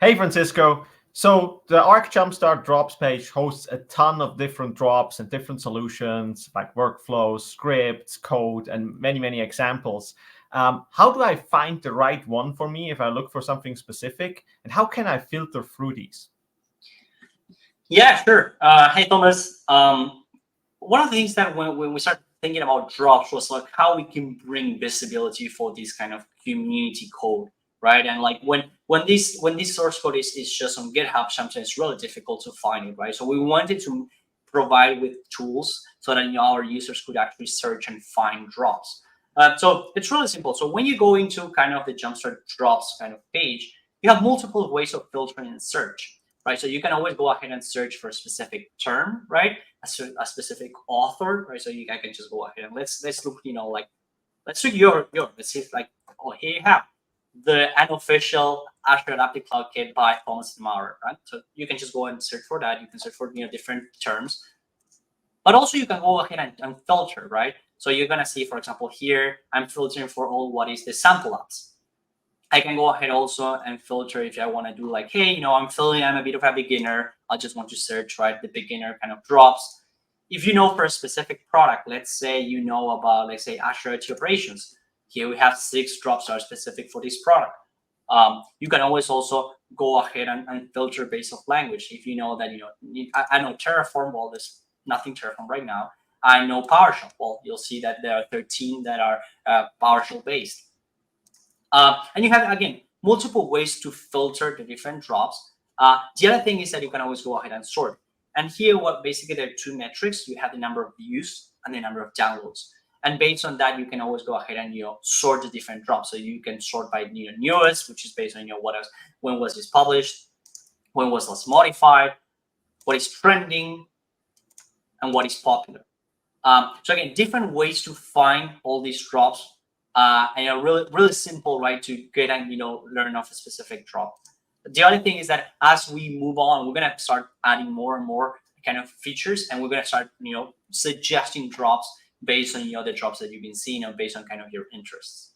Hey, Francisco. So the Arc Jumpstart drops page hosts a ton of different drops and different solutions like workflows, scripts, code, and many, many examples. How do I find the right one for me if I look for something specific? And how can I filter through these? Yeah, sure. Hey, Thomas. One of the things that when we start thinking about drops was like how we can bring visibility for this kind of community code, right? And like when this source code is just on GitHub, sometimes it's really difficult to find it, right? So we wanted to provide with tools so that our users could actually search and find drops. So it's really simple. So when you go into kind of the Jumpstart drops kind of page, you have multiple ways of filtering and search, right? So you can always go ahead and search for a specific term, right? A specific author, right? So I can just go ahead and let's look, like let's look your let's see if like, oh, here you have the unofficial Azure Adaptive Cloud Kit by Thomas Maurer, right? So you can just go and search for that. You can search for different terms, but also you can go ahead and filter, right? So you're gonna see, for example, here I'm filtering for all what is the sample apps. I can go ahead also and filter if I want to do like, hey, I'm a bit of a beginner. I just want to search, right, the beginner kind of drops. If you know for a specific product, let's say you know about, let's say, Azure IT operations. Here we have 6 drops that are specific for this product. You can always also go ahead and filter based off language. If you know that, I know Terraform, well, there's nothing Terraform right now. I know PowerShell. Well, you'll see that there are 13 that are PowerShell based. And you have, again, multiple ways to filter the different drops. The other thing is that you can always go ahead and sort. And here, what basically there are 2 metrics. You have the number of views and the number of downloads. And based on that, you can always go ahead and sort the different drops. So you can sort by newest, which is based on what else, when was this published, when was this modified, what is trending, and what is popular. So again, different ways to find all these drops, and really, really simple, right, to get and learn of a specific drop. The other thing is that as we move on, we're gonna start adding more and more kind of features, and we're gonna start suggesting drops based on the drops that you've been seeing, or based on kind of your interests.